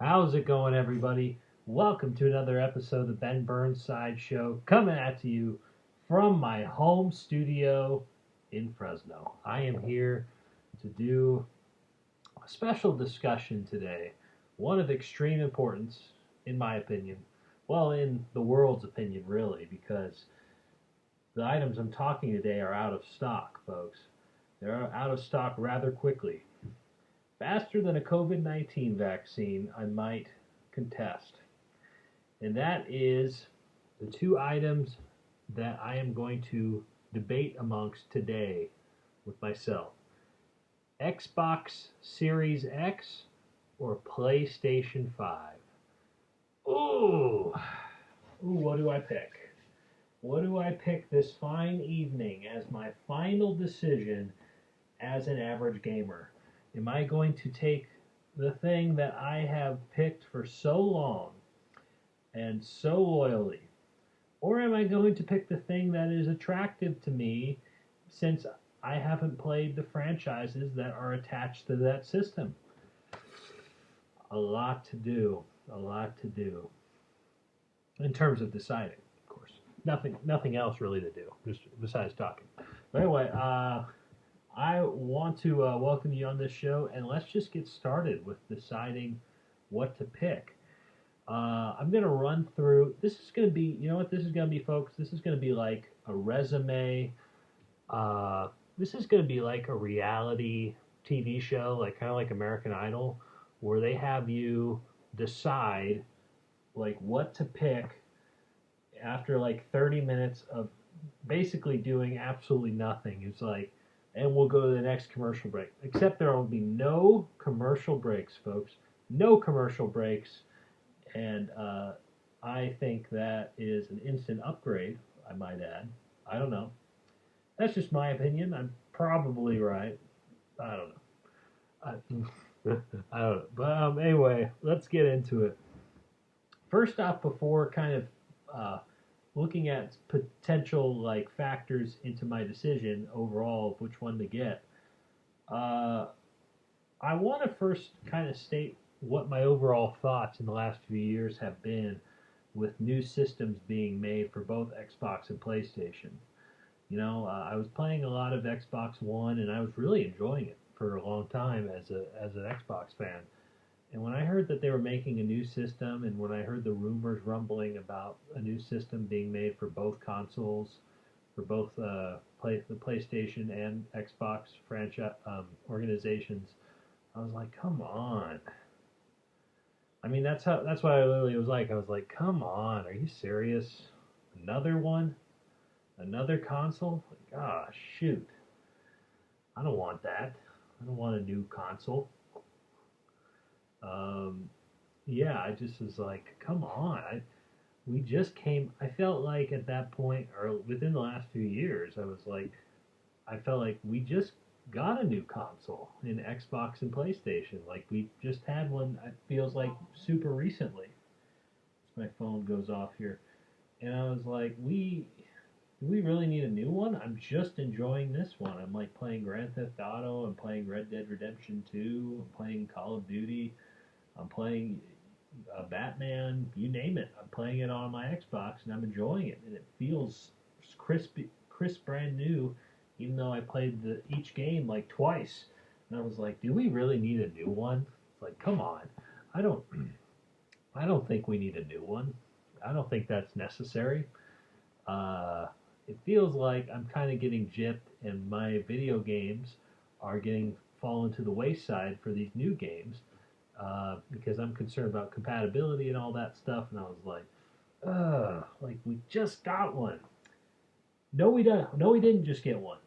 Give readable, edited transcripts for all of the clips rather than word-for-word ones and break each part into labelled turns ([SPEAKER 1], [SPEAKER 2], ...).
[SPEAKER 1] How's it going, everybody? Welcome to another episode of the Ben Burnside Show, coming at you from my home studio in Fresno. I am here to do a special discussion today, one of extreme importance, in my opinion. Well, in the world's opinion, really, because the items I'm talking today are out of stock, folks. They're out of stock rather quickly. Faster than a COVID 19 vaccine, I might contest. And that is the two items that I am going to debate amongst today with myself: Xbox Series X or PlayStation 5. Ooh, what do I pick? What do I pick this fine evening as my final decision as an average gamer? Am I going to take the thing that I have picked for so long and so loyally? Or am I going to pick the thing that is attractive to me since I haven't played the franchises that are attached to that system? A lot to do. A lot to do. In terms of deciding, of course. Nothing else really to do, just besides talking. But anyway, I want to welcome you on this show, and let's just get started with deciding what to pick. I'm going to run through. This is going to be, you know what this is going to be, folks? This is going to be like a resume. This is going to be like a reality TV show, like kind of like American Idol, where they have you decide like what to pick after like 30 minutes of basically doing absolutely nothing. It's like, and we'll go to the next commercial break. Except there will be no commercial breaks, folks. No commercial breaks. And I think that is an instant upgrade, I might add. I don't know. That's just my opinion. I'm probably right. I don't know. I, I don't know. But anyway, let's get into it. First off, before kind of uh, looking at potential like factors into my decision overall of which one to get, uh, I want to first kind of state what my overall thoughts in the last few years have been with new systems being made for both Xbox and PlayStation. I was playing a lot of Xbox One, and I was really enjoying it for a long time as an Xbox fan. And when I heard that they were making a new system, and when I heard the rumors rumbling about a new system being made for both consoles, for both the PlayStation and Xbox franchise organizations, I was like, come on. I mean, that's what I literally was like. I was like, come on, are you serious? Another one? Another console? Gosh, shoot. I don't want that. I don't want a new console. Um, yeah, I just was like, come on. We just came. I felt like at that point, or within the last few years, I felt like we just got a new console in Xbox and PlayStation. Like we just had one. It feels like super recently. My phone goes off here, and I was like, do we really need a new one? I'm just enjoying this one. I'm like playing Grand Theft Auto. I'm playing Red Dead Redemption 2. I'm playing Call of Duty. I'm playing Batman. You name it. I'm playing it on my Xbox, and I'm enjoying it. And it feels crisp, brand new. Even though I played each game like twice, and I was like, do we really need a new one? It's like, come on. I don't. I don't think we need a new one. I don't think that's necessary. Uh, it feels like I'm kind of getting gypped, and my video games are getting fallen to the wayside for these new games because I'm concerned about compatibility and all that stuff. And I was like we just got one. No, we don't. No, we didn't just get one.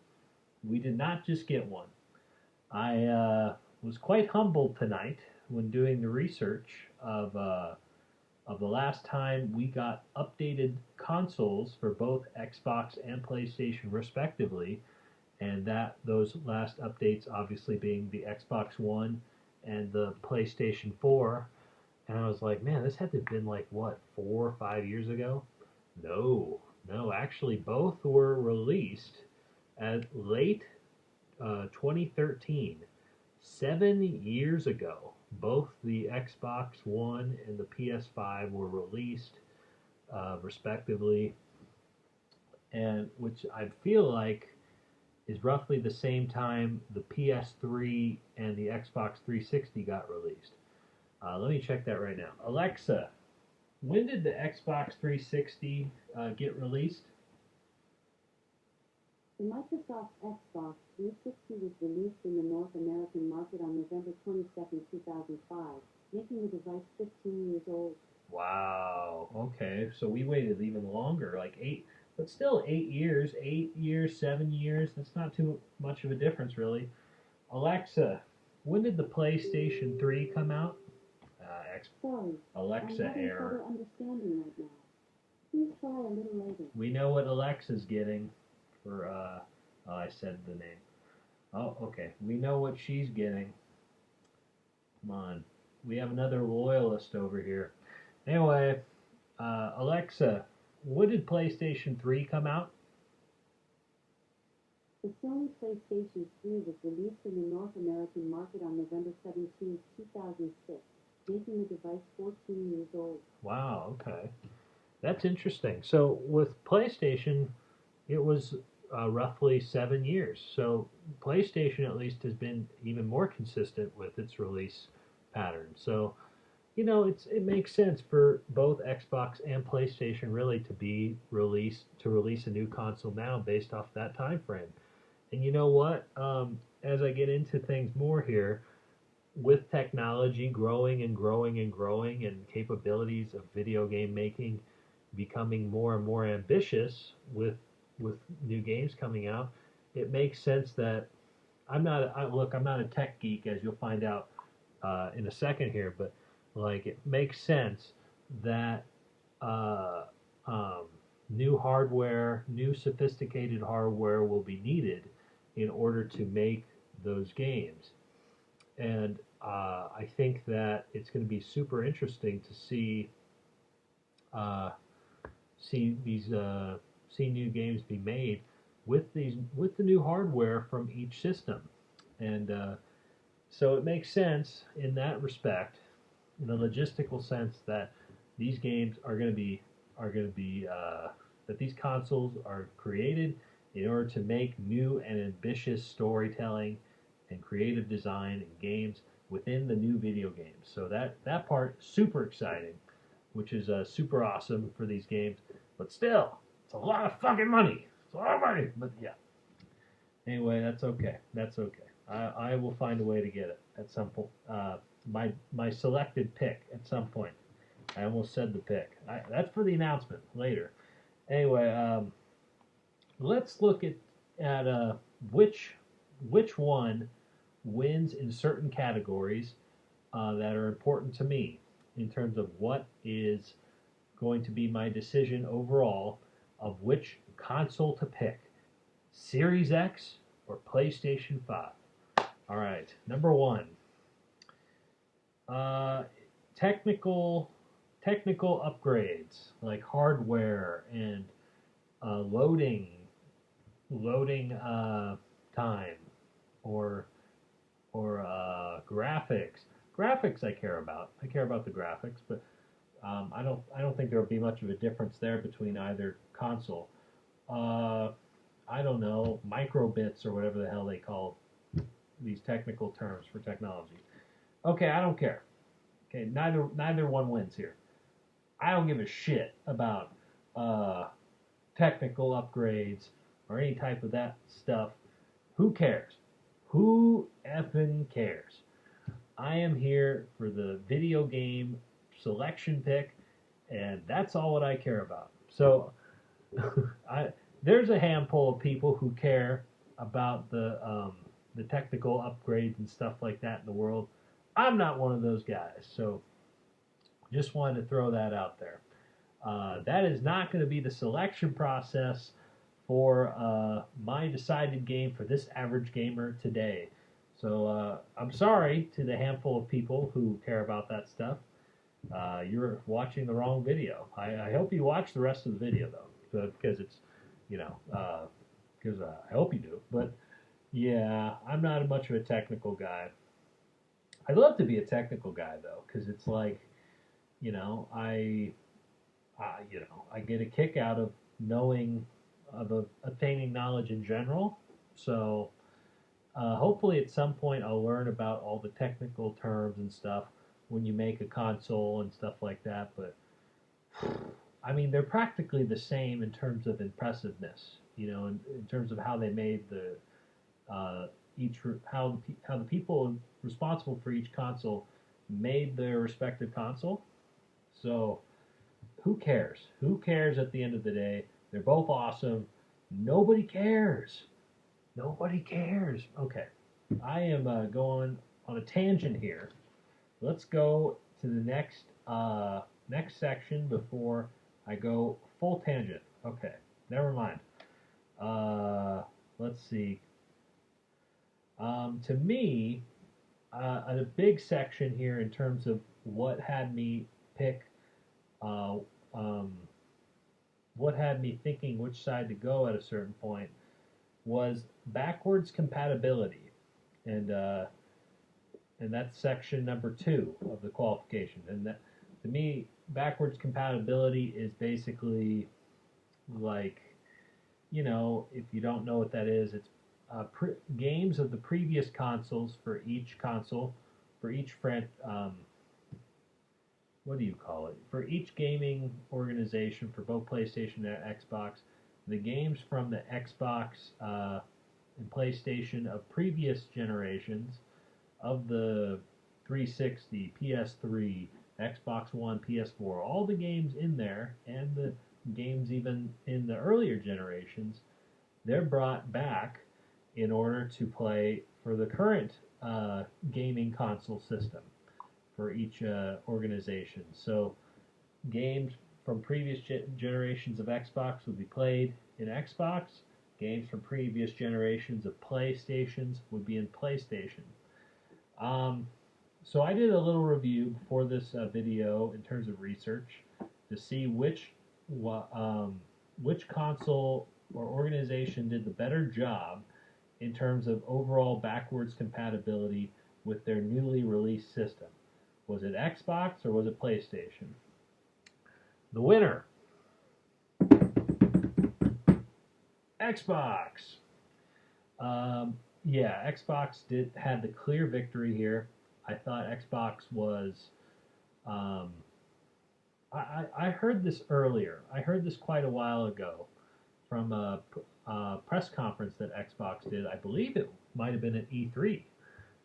[SPEAKER 1] We did not just get one. I was quite humbled tonight when doing the research of the last time we got updated consoles for both Xbox and PlayStation respectively, and that those last updates obviously being the Xbox One and the PlayStation 4. And I was like, man, this had to have been like what, 4 or 5 years ago? No, no, actually both were released at late 2013, 7 years ago. both the Xbox One and the PS5 were released respectively, and which I feel like is roughly the same time the PS3 and the Xbox 360 got released. Let me check that right now. Alexa, when did the Xbox 360 get released?
[SPEAKER 2] The Microsoft Xbox 360 was released in the North American market on November 22, 2005, making the device 15 years old.
[SPEAKER 1] Wow. Okay, so we waited even longer, like 8, but still 8 years, 8 years, 7 years. That's not too much of a difference, really. Alexa, when did the PlayStation 3 come out?
[SPEAKER 2] Sorry,
[SPEAKER 1] Alexa
[SPEAKER 2] I'm having
[SPEAKER 1] error.
[SPEAKER 2] trouble understanding right now. Please try a little later.
[SPEAKER 1] We know what Alexa's getting for, oh, I said the name. Oh, okay. We know what she's getting. Come on. We have another loyalist over here. Anyway, Alexa, when did PlayStation 3 come out?
[SPEAKER 2] The Sony PlayStation 3 was released in the North American market on November 17, 2006, making the device 14 years old.
[SPEAKER 1] Wow, okay. That's interesting. So with PlayStation, it was roughly 7 years. So PlayStation at least has been even more consistent with its release pattern. So it makes sense for both Xbox and PlayStation really to release a new console now based off that time frame. And you know what? As I get into things more here, with technology growing and growing and growing, and capabilities of video game making becoming more and more ambitious with new games coming out, it makes sense that I'm not a tech geek, as you'll find out in a second here, but like it makes sense that uh, um, new hardware, new sophisticated hardware will be needed in order to make those games. And I think that it's going to be super interesting to uh, see new games be made with the new hardware from each system. And so it makes sense in that respect, in the logistical sense, that these games are going to be that these consoles are created in order to make new and ambitious storytelling and creative design in games within the new video games. So that part super exciting, which is super awesome for these games. But still, it's a lot of fucking money. It's a lot of money. But yeah. Anyway, that's okay. That's okay. I will find a way to get it at some point. My selected pick at some point. I almost said the pick. That's for the announcement later. Anyway, let's look at which one wins in certain categories that are important to me in terms of what is going to be my decision overall of which console to pick, Series X or PlayStation 5. All right, number one, uh, technical upgrades like hardware and loading time or graphics. Graphics I care about. I care about the graphics, but I don't think there will be much of a difference there between either console. Uh, I don't know, microbits or whatever the hell they call these technical terms for technology. Okay, I don't care. Okay, neither one wins here. I don't give a shit about uh, technical upgrades or any type of that stuff. Who cares? Who effing cares? I am here for the video game selection pick, and that's all what I care about. So, there's a handful of people who care about the technical upgrades and stuff like that in the world. I'm not one of those guys, so just wanted to throw that out there. That is not going to be the selection process for my decided game for this average gamer today. So I'm sorry to the handful of people who care about that stuff. You're watching the wrong video. I hope you watch the rest of the video though, because it's, because I hope you do. But yeah, I'm not much of a technical guy. I'd love to be a technical guy though, because it's like, I get a kick out of knowing, obtaining knowledge in general. So hopefully at some point I'll learn about all the technical terms and stuff when you make a console and stuff like that. But I mean, they're practically the same in terms of impressiveness, in terms of how they made the each how the people responsible for each console made their respective console. So who cares? Who cares at the end of the day? They're both awesome. Nobody cares. Nobody cares. Okay, I am going on a tangent here. Let's go to the next section before I go full tangent. Okay, never mind. Let's see. To me, a big section here in terms of what had me pick, uh, um, what had me thinking which side to go at a certain point was backwards compatibility, and uh, and that's section number 2 of the qualification. And that, to me, backwards compatibility is basically like, if you don't know what that is, it's games of the previous consoles for each console, for each what do you call it? For each gaming organization for both PlayStation and Xbox, the games from the Xbox and PlayStation of previous generations of the 360, PS3, Xbox One, PS4, all the games in there, and the games even in the earlier generations, they're brought back in order to play for the current gaming console system for each organization. So games from previous generations of Xbox would be played in Xbox. Games from previous generations of PlayStations would be in PlayStation. Um, so I did a little review before this video in terms of research to see which console or organization did the better job in terms of overall backwards compatibility with their newly released system. Was it Xbox or was it PlayStation? The winner, Xbox. Yeah, Xbox had the clear victory here. I thought Xbox was. Um, I heard this earlier. I heard this quite a while ago from a press conference that Xbox did. I believe it might have been at E3,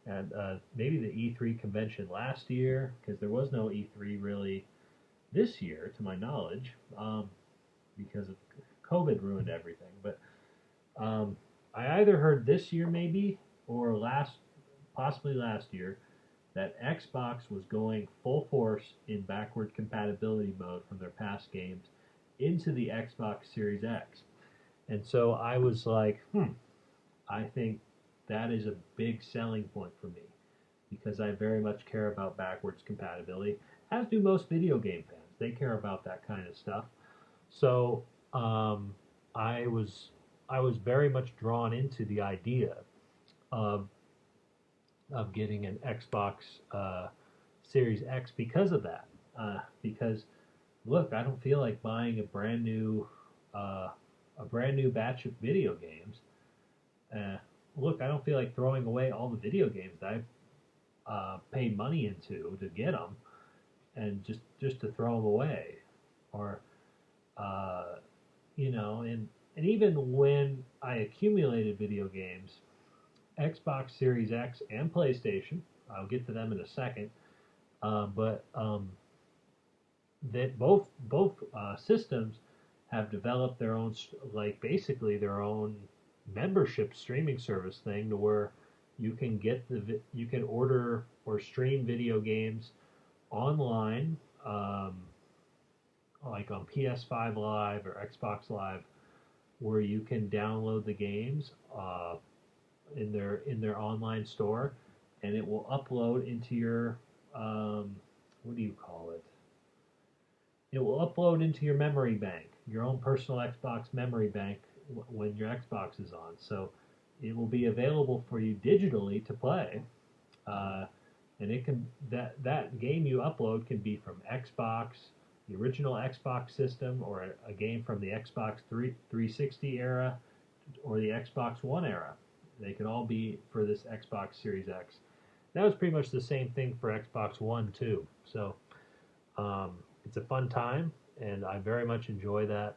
[SPEAKER 1] and maybe the E3 convention last year, because there was no E3 really this year, to my knowledge, because of COVID ruined everything. But I either heard this year maybe or possibly last year, that Xbox was going full force in backward compatibility mode from their past games into the Xbox Series X. And so I was like, I think that is a big selling point for me because I very much care about backwards compatibility, as do most video game fans. They care about that kind of stuff. So I was very much drawn into the idea of getting an Xbox Series X because of that. Because look, I don't feel like buying a brand new batch of video games. Look, I don't feel like throwing away all the video games that I've paid money into to get them, and just to throw them away, or and even when I accumulated video games, Xbox Series X and PlayStation, I'll get to them in a second, but that both systems have developed their own, like basically their own membership streaming service thing, to where you can order or stream video games online, like on PS5 Live or Xbox Live, where you can download the games in their online store, and it will upload into your what do you call it? It will upload into your memory bank, your own personal Xbox memory bank, when your Xbox is on. So it will be available for you digitally to play. Uh, and it can that game you upload can be from Xbox, the original Xbox system, or a game from the Xbox 360 era, or the Xbox One era. They can all be for this Xbox Series X. That was pretty much the same thing for Xbox One too. So it's a fun time, and I very much enjoy that.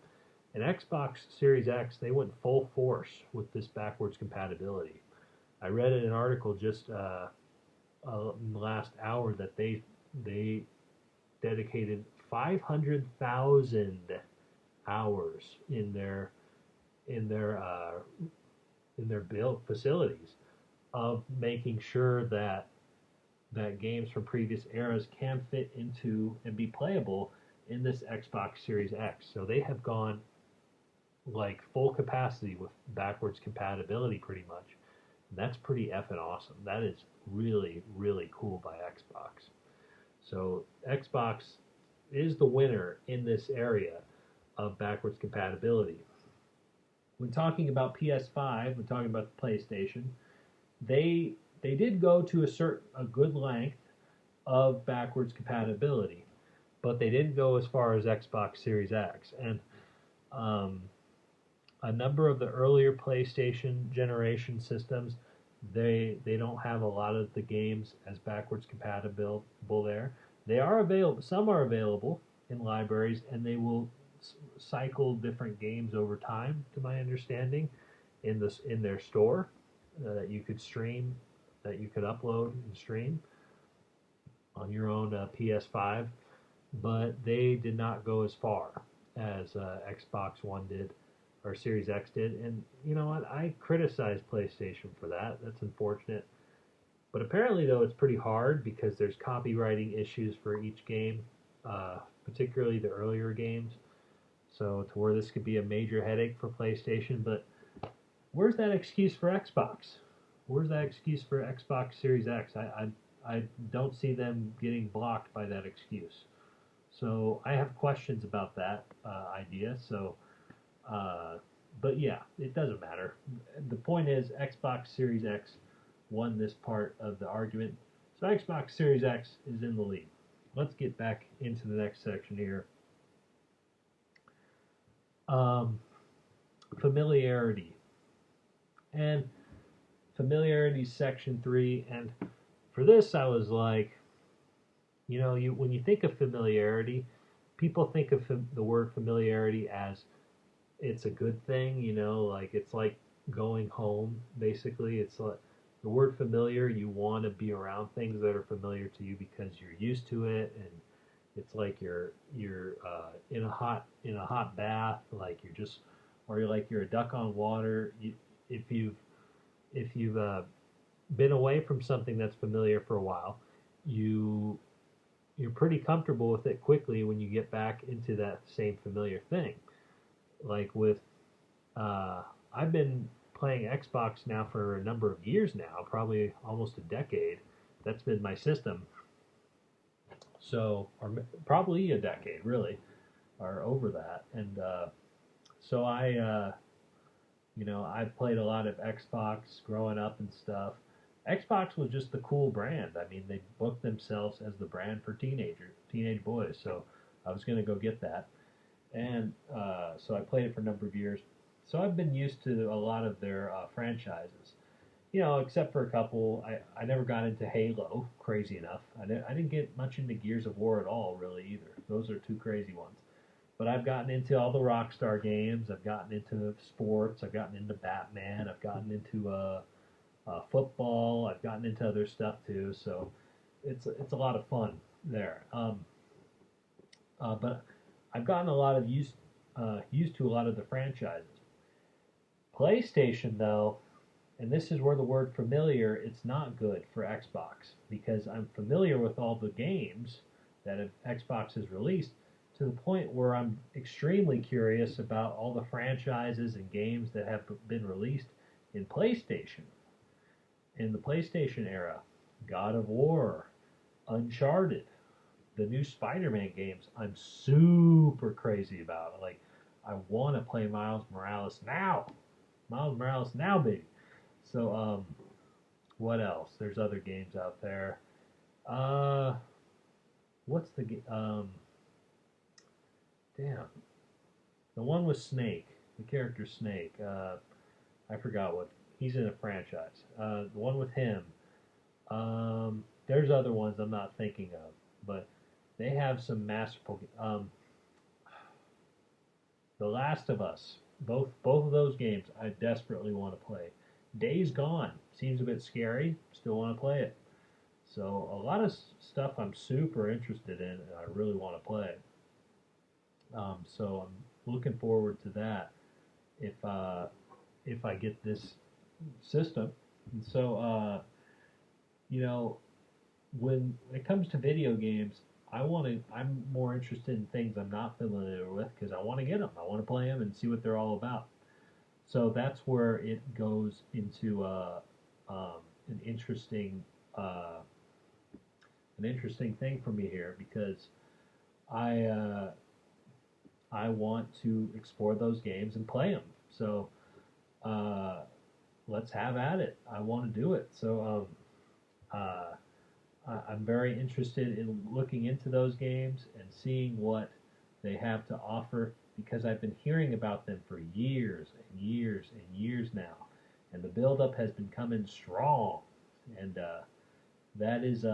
[SPEAKER 1] And Xbox Series X, they went full force with this backwards compatibility. I read in an article just in the last hour that they dedicated 500,000 hours in their in their build facilities of making sure that games from previous eras can fit into and be playable in this Xbox Series X. So they have gone like full capacity with backwards compatibility pretty much. And that's pretty effing awesome. That is really, really cool by Xbox. So Xbox is the winner in this area of backwards compatibility. When talking about PS5, when talking about the PlayStation, they did go to a good length of backwards compatibility, but they didn't go as far as Xbox Series X. And um, a number of the earlier PlayStation generation systems, they don't have a lot of the games as backwards compatible there. They are available. Some are available in libraries, and they will cycle different games over time, to my understanding, in their store that you could stream, that you could upload and stream on your own PS5. But they did not go as far as Xbox One did or Series X did. And you know what? I criticize PlayStation for that. That's unfortunate. But apparently, though, it's pretty hard because there's copywriting issues for each game, particularly the earlier games. So to where this could be a major headache for PlayStation. But where's that excuse for Xbox? Where's that excuse for Xbox Series X? I don't see them getting blocked by that excuse. So I have questions about that idea. So, but yeah, it doesn't matter. The point is, Xbox Series X won this part of the argument. So Xbox Series X is in the lead. Let's get back into the next section here. Familiarity. And familiarity section 3. And for this, I was like, you know, when you think of familiarity, people think of the word familiarity as it's a good thing, you know, like it's like going home, basically. It's like the word familiar, you want to be around things that are familiar to you because you're used to it, and it's like you're in a hot bath, like you're just, or you're a duck on water. If you've if you've been away from something that's familiar for a while, you you're pretty comfortable with it quickly when you get back into that same familiar thing. Like with, I've been playing Xbox now for a number of years now, probably almost a decade. That's been my system. So, or probably a decade, really, or over that. And so I played a lot of Xbox growing up and stuff. Xbox was just the cool brand. I mean, they booked themselves as the brand for teenage boys. So I was going to go get that. And so I played it for a number of years. So I've been used to a lot of their franchises. You know, except for a couple. I never got into Halo, crazy enough. I didn't get much into Gears of War at all, really, either. Those are two crazy ones. But I've gotten into all the Rockstar games. I've gotten into sports. I've gotten into Batman. I've gotten into football. I've gotten into other stuff too. So it's a lot of fun there. But I've gotten a lot of used to a lot of the franchises. PlayStation though, and this is where the word familiar, it's not good for Xbox because I'm familiar with all the games that Xbox has released to the point where I'm extremely curious about all the franchises and games that have been released in PlayStation, in the PlayStation era. God of War, Uncharted, the new Spider-Man games. I'm super crazy about. Like, I want to play Miles Morales now. Miles Morales now, baby. So, what else? There's other games out there. Uh, what's the damn, the one with Snake, the character Snake. I forgot what he's in a franchise. The one with him. There's other ones I'm not thinking of, but they have some masterful. The Last of Us. Both of those games I desperately want to play. Days Gone seems a bit scary. Still want to play it. So a lot of stuff I'm super interested in, and I really want to play. So I'm looking forward to that if I get this system. And so you know, when it comes to video games, I'm more interested in things I'm not familiar with because I want to get them. I want to play them and see what they're all about. So that's where it goes into an interesting uh, an interesting thing for me here because I I want to explore those games and play them. So uh, let's have at it. I want to do it. So I'm very interested in looking into those games and seeing what they have to offer because I've been hearing about them for years and years and years now, and the buildup has been coming strong, and that is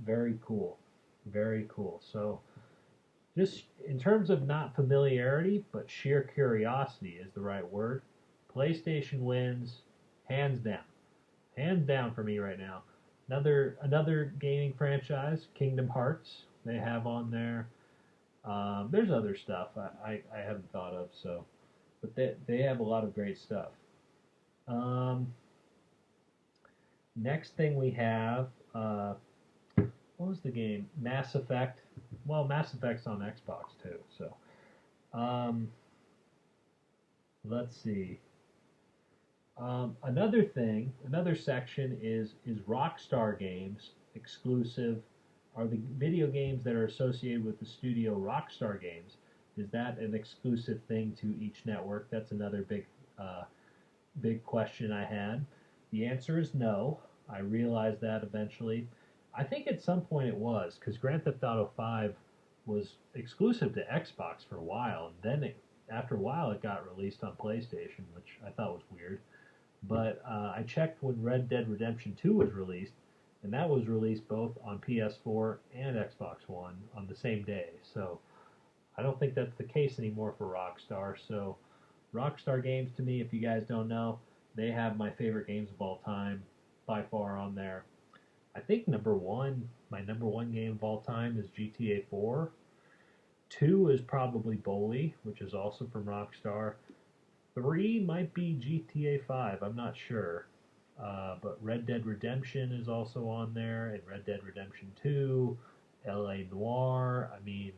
[SPEAKER 1] very cool, very cool. So just in terms of not familiarity, but sheer curiosity is the right word. PlayStation wins hands down for me right now. Another gaming franchise, Kingdom Hearts, they have on there. There's other stuff I haven't thought of, so but they have a lot of great stuff. Um, Next thing we have, what was the game? Mass Effect. Well, Mass Effect's on Xbox too, so um, let's see. Another section is Rockstar games exclusive. Are the video games that are associated with the studio Rockstar Games? Is that an exclusive thing to each network? That's another big question I had. The answer is no. I realized that eventually. I think at some point it was because Grand Theft Auto 5 was exclusive to Xbox for a while, and then after a while it got released on PlayStation, which I thought was weird. But I checked when Red Dead Redemption 2 was released, and that was released both on PS4 and Xbox One on the same day. So I don't think that's the case anymore for Rockstar. So Rockstar Games, to me, if you guys don't know, they have my favorite games of all time by far on there. I think my number one game of all time is GTA 4. Two is probably Bully, which is also from Rockstar. Three might be GTA 5. I'm not sure. But Red Dead Redemption is also on there, and Red Dead Redemption 2, LA Noire. I mean,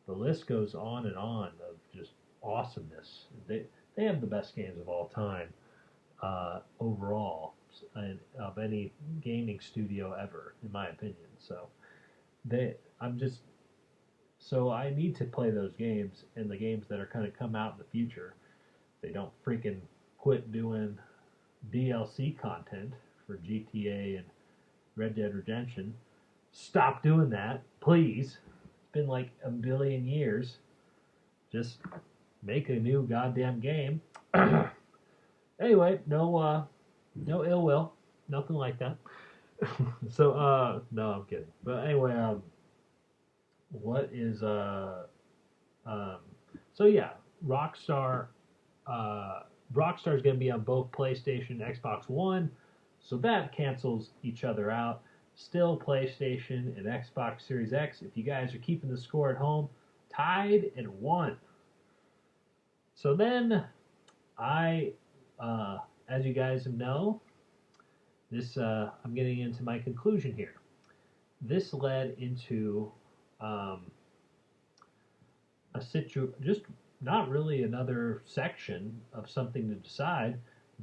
[SPEAKER 1] the list goes on and on of just awesomeness. They have the best games of all time overall, and of any gaming studio ever, in my opinion. So I'm just so I need to play those games and the games that are kind of come out in the future. They don't freaking quit doing DLC content for GTA and Red Dead Redemption. Stop doing that, please. It's been like a billion years. Just make a new goddamn game. Anyway, no ill will, nothing like that. So no, I'm kidding. But anyway, what is um so yeah, Rockstar Rockstar is going to be on both PlayStation and Xbox One, so that cancels each other out. Still, PlayStation and Xbox Series X, if you guys are keeping the score at home, tied at 1. So then, I, as you guys know, I'm getting into my conclusion here. This led into um, just not really another section of something to decide,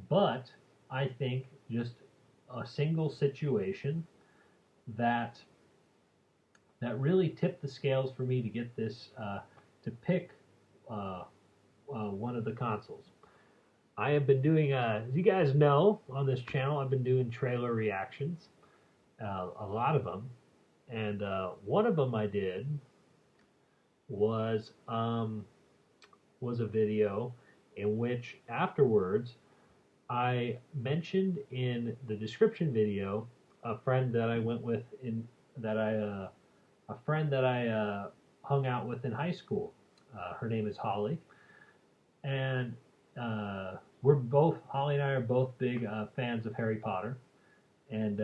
[SPEAKER 1] but I think just a single situation that really tipped the scales for me to get this to pick one of the consoles. I have been doing, as you guys know, on this channel, I've been doing trailer reactions, a lot of them, And one of them I did was was a video in which afterwards I mentioned in the description video a friend that I went with in that I a friend that I hung out with in high school. Her name is Holly, and we're both Holly and I are both big fans of Harry Potter, and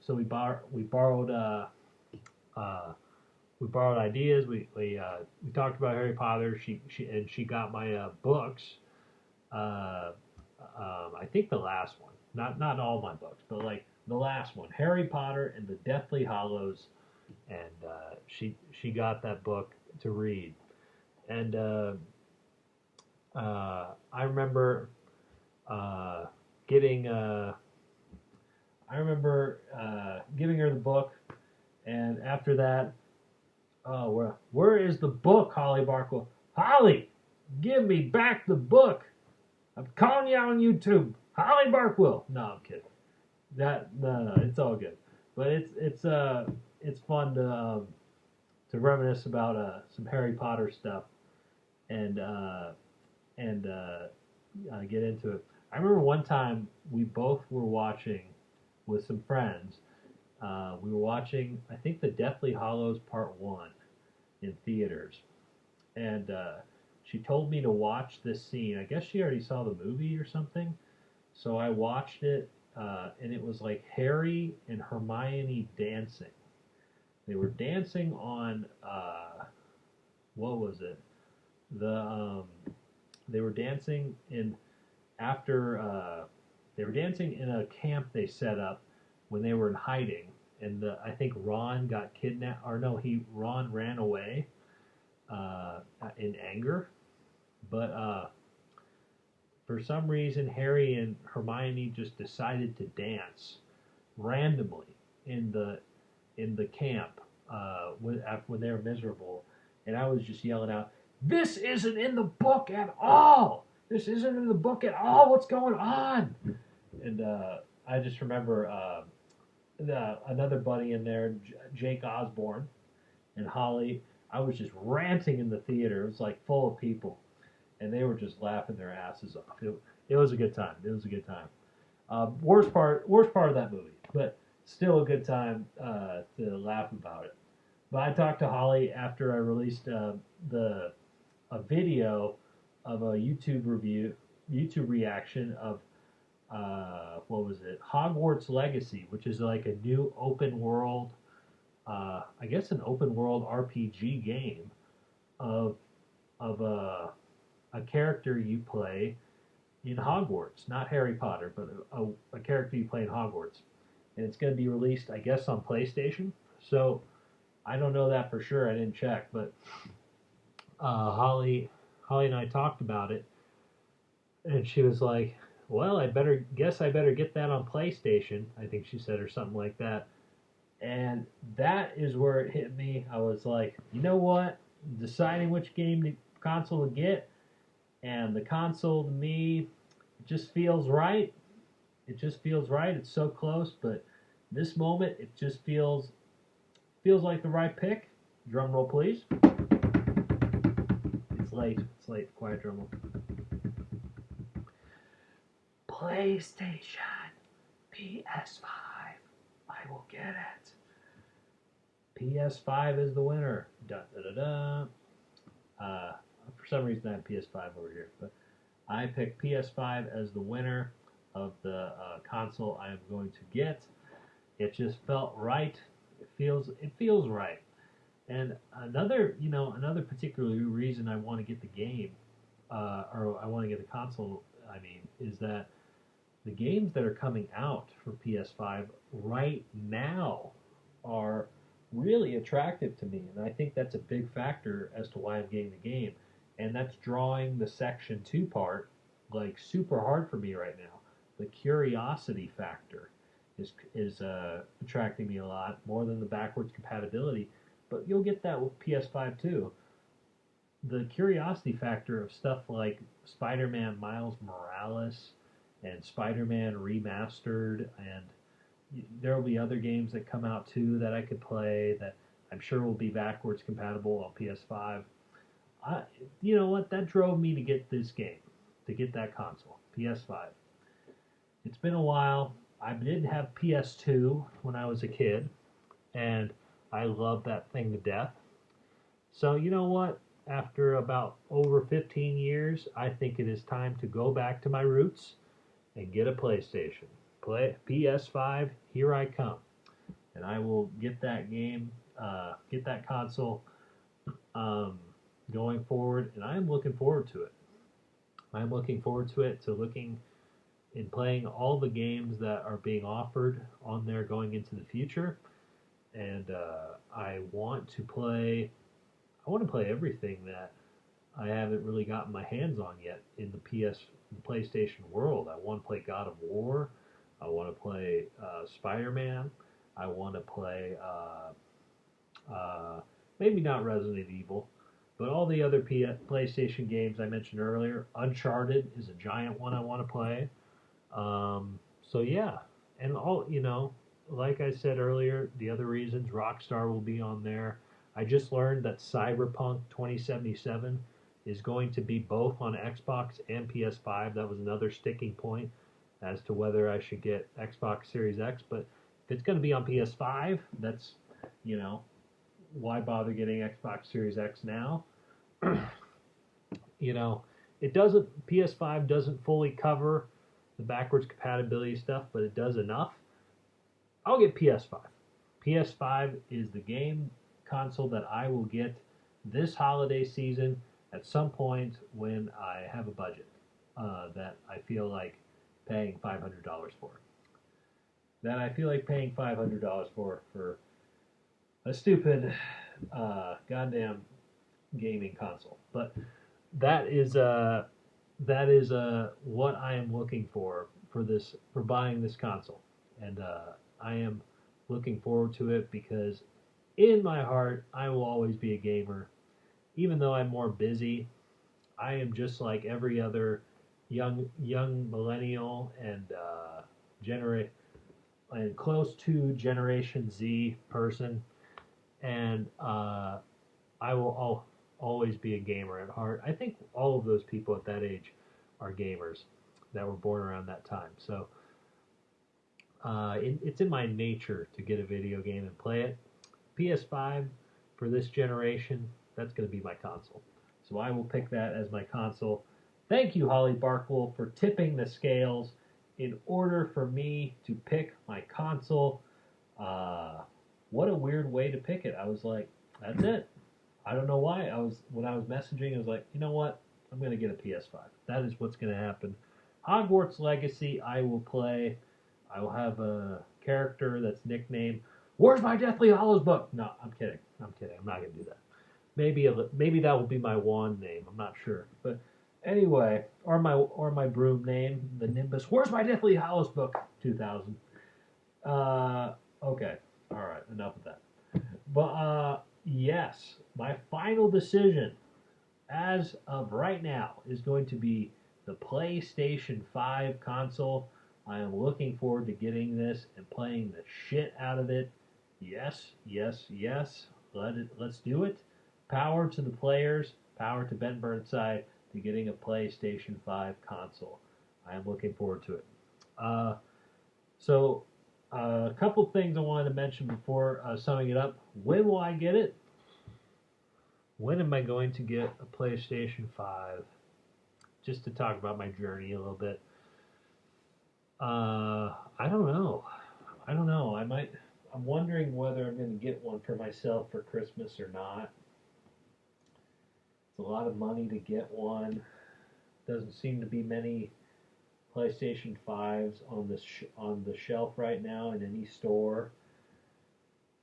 [SPEAKER 1] so uh, we borrowed ideas. We talked about Harry Potter. She got my books. Uh, I think the last one, not all my books, but like the last one, Harry Potter and the Deathly Hallows, and she got that book to read, and I remember uh, getting I remember giving her the book, and after that, oh, where is the book, Holly Barkwell? Holly, give me back the book. I'm calling you on YouTube, Holly Barkwell. No, I'm kidding. No, it's all good. But it's fun to reminisce about some Harry Potter stuff and get into it. I remember one time we both were watching with some friends. We were watching, I think, the Deathly Hallows Part One in theaters, and she told me to watch this scene. I guess she already saw the movie or something, so I watched it, and it was like Harry and Hermione dancing. They were dancing on what was it? The they were dancing in after they were dancing in a camp they set up when they were in hiding, and I think Ron got kidnapped, or no, Ron ran away in anger, but for some reason Harry and Hermione just decided to dance randomly in the camp when they were miserable, and I was just yelling out, "This isn't in the book at all! This isn't in the book at all! What's going on?" And I just remember another buddy in there, Jake Osborne, and Holly. I was just ranting in the theater. It was like full of people, and they were just laughing their asses off. It was a good time. It was a good time. Worst part of that movie, but still a good time to laugh about it. But I talked to Holly after I released a video of a YouTube reaction of what was it? Hogwarts Legacy, which is like a new open world, I guess an open world RPG game of a character you play in Hogwarts, not Harry Potter, but a character you play in Hogwarts, and it's going to be released, I guess, on PlayStation. So I don't know that for sure. I didn't check, but Holly and I talked about it, and she was like, "Well, I better get that on PlayStation." I think she said, or something like that. And that is where it hit me. I was like, you know what? Deciding which console to get, and the console to me it just feels right. It just feels right. It's so close, but this moment it just feels like the right pick. Drum roll, please. It's late. It's late. Quiet drum roll. PlayStation, PS5. I will get it. PS5 is the winner. Da da da da. For some reason, I have PS5 over here, but I picked PS5 as the winner of the console I am going to get. It just felt right. It feels right. And another particular reason I want to get the game, or I want to get the console, I mean, is that the games that are coming out for PS5 right now are really attractive to me, and I think that's a big factor as to why I'm getting the game. And that's drawing the Section 2 part like super hard for me right now. The curiosity factor is attracting me a lot more than the backwards compatibility, but you'll get that with PS5 too. The curiosity factor of stuff like Spider-Man Miles Morales and Spider-Man Remastered and there will be other games that come out too that I could play that I'm sure will be backwards compatible on PS5. You know what? That drove me to get this game, to get that console, PS5. It's been a while. I did have PS2 when I was a kid, and I love that thing to death. So you know what? After about over 15 years, I think it is time to go back to my roots and get a PlayStation. Play PS5. Here I come, and I will get that game, get that console um, going forward, and I am looking forward to it. I'm looking forward to it, to looking and playing all the games that are being offered on there going into the future. And I want to play. I want to play everything that I haven't really gotten my hands on yet in the PlayStation world. I want to play God of War. I want to play Spider-Man. I want to play maybe not Resident Evil, but all the other PlayStation games I mentioned earlier. Uncharted is a giant one I want to play. So yeah, and all like I said earlier, the other reasons Rockstar will be on there. I just learned that Cyberpunk 2077 is going to be both on Xbox and PS5. That was another sticking point as to whether I should get Xbox Series X. But if it's going to be on PS5, that's, you know, why bother getting Xbox Series X now? You know, it doesn't, PS5 doesn't fully cover the backwards compatibility stuff, but it does enough. I'll get PS5. PS5 is the game console that I will get this holiday season at some point when I have a budget that I feel like paying $500 for. That I feel like paying $500 for a stupid goddamn gaming console. But that is what I am looking for buying this console, and I am looking forward to it because in my heart I will always be a gamer, even though I'm more busy. I am just like every other young millennial and and close to Generation Z person, and I will always be a gamer at heart. I think all of those people at that age are gamers that were born around that time. So it's in my nature to get a video game and play it. PS5 for this generation, that's going to be my console. So I will pick that as my console. Thank you, Holly Barkwolf, for tipping the scales in order for me to pick my console. What a weird way to pick it. I was like, that's it. I don't know why. When I was messaging, I was like, you know what? I'm going to get a PS5. That is what's going to happen. Hogwarts Legacy, I will play. I will have a character that's nicknamed, "Where's my Deathly Hallows book?" No, I'm kidding. I'm not going to do that. Maybe that will be my wand name. I'm not sure. But anyway, or my broom name, the Nimbus. "Where's my Deathly Hallows book?" 2000. Okay. All right. Enough of that. But yes, my final decision as of right now is going to be the PlayStation 5 console. I am looking forward to getting this and playing the shit out of it. Yes, yes, yes. Let's do it. Power to the players, power to Ben Burnside to getting a PlayStation 5 console. I am looking forward to it. So, a couple things I wanted to mention before summing it up. When will I get it? When am I going to get a PlayStation 5? Just to talk about my journey a little bit. I don't know. I'm wondering whether I'm going to get one for myself for Christmas or not. It's a lot of money to get one. Doesn't seem to be many PlayStation 5s on the shelf right now in any store.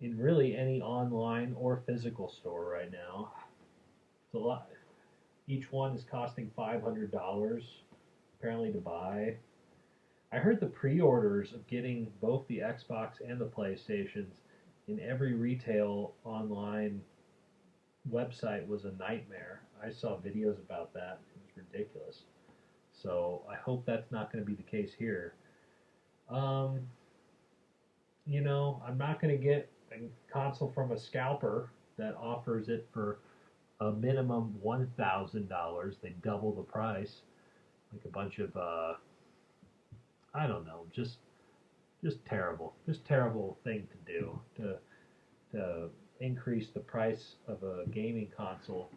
[SPEAKER 1] In really any online or physical store right now. It's a lot. Each one is costing $500 apparently to buy. I heard the pre-orders of getting both the Xbox and the PlayStations in every retail online website was a nightmare. I saw videos about that. It was ridiculous. So I hope that's not going to be the case here. I'm not going to get a console from a scalper that offers it for a minimum $1,000. They double the price, like a bunch of I don't know, just terrible thing to do to increase the price of a gaming console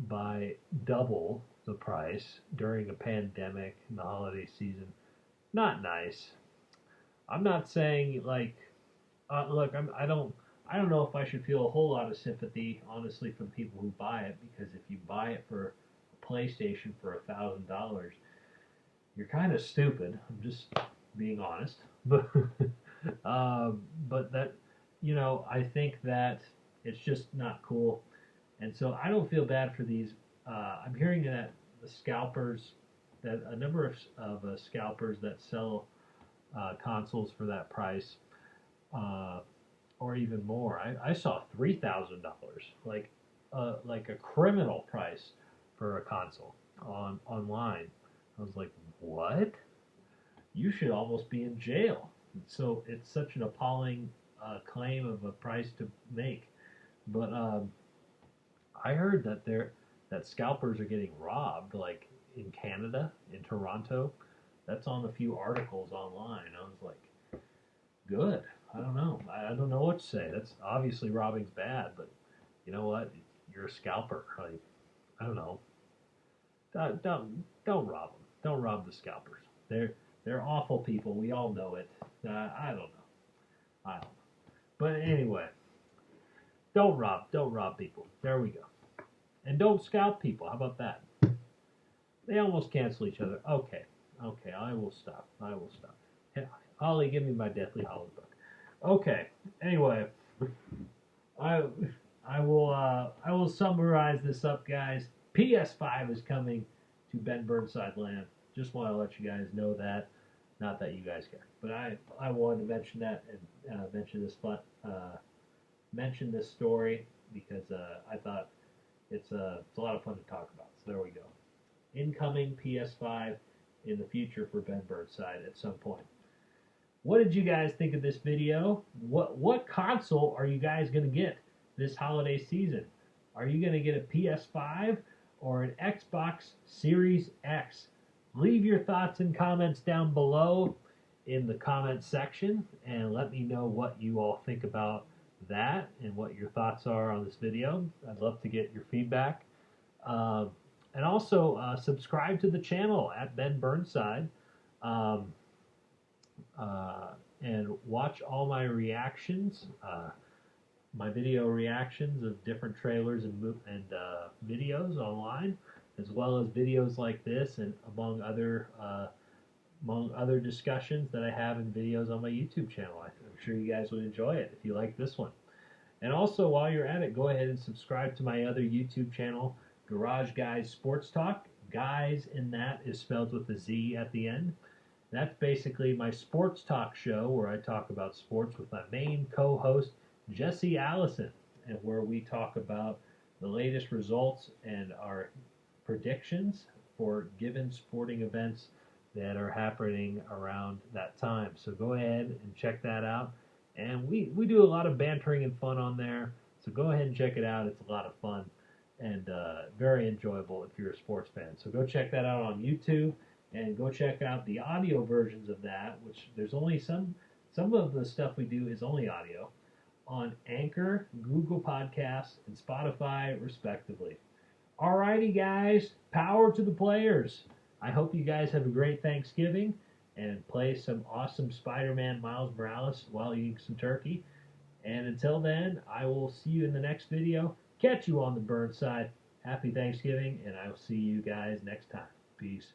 [SPEAKER 1] by double the price during a pandemic in the holiday season. Not nice. I'm not saying like, look, I don't know if I should feel a whole lot of sympathy, honestly, from people who buy it, because if you buy it for a PlayStation for $1,000, you're kind of stupid. I'm just being honest, but but that I think that it's just not cool, and so I don't feel bad for these. I'm hearing that the scalpers, that a number of scalpers that sell consoles for that price, uh, or even more. I saw $3,000, like a criminal price for a console online. I was like, what? You should almost be in jail. So it's such an appalling claim of a price to make. But I heard that scalpers are getting robbed, like in Canada, in Toronto. That's on a few articles online. I was like, good. I don't know. I don't know what to say. That's obviously robbing's bad, but you know what? You're a scalper. Like, I don't know. Don't rob them. Don't rob the scalpers. They're awful people. We all know it. I don't know. I don't know. But anyway, don't rob people. There we go. And don't scalp people. How about that? They almost cancel each other. Okay, okay. I will stop. I will stop. Yeah, Holly, give me my Deathly Hollows book. Okay. Anyway, I I will summarize this up, guys. PS5 is coming to Ben Burnside Land. Just want to let you guys know that. Not that you guys care, but I wanted to mention that and mention this story because I thought it's a lot of fun to talk about. So there we go. Incoming PS5 in the future for Ben Burnside at some point. What did you guys think of this video? What console are you guys going to get this holiday season? Are you going to get a PS5 or an Xbox Series X? Leave your thoughts and comments down below in the comment section and let me know what you all think about that and what your thoughts are on this video. I'd love to get your feedback. Um, and also subscribe to the channel at Ben Burnside. Um, and watch all my reactions, my video reactions of different trailers and videos online, as well as videos like this, and among other discussions that I have in videos on my YouTube channel. I'm sure you guys would enjoy it if you like this one. And also, while you're at it, go ahead and subscribe to my other YouTube channel, Garage Guys Sports Talk. Guys in that is spelled with a Z at the end. That's basically my sports talk show where I talk about sports with my main co-host, Jesse Allison, and where we talk about the latest results and our predictions for given sporting events that are happening around that time. So go ahead and check that out. And we do a lot of bantering and fun on there. So go ahead and check it out. It's a lot of fun and very enjoyable if you're a sports fan. So go check that out on YouTube and go check out the audio versions of that, which there's only some of the stuff we do is only audio on Anchor, Google Podcasts, and Spotify, respectively. Alrighty, guys, power to the players. I hope you guys have a great Thanksgiving and play some awesome Spider-Man Miles Morales while eating some turkey. And until then, I will see you in the next video. Catch you on the Burnside. Happy Thanksgiving, and I will see you guys next time. Peace.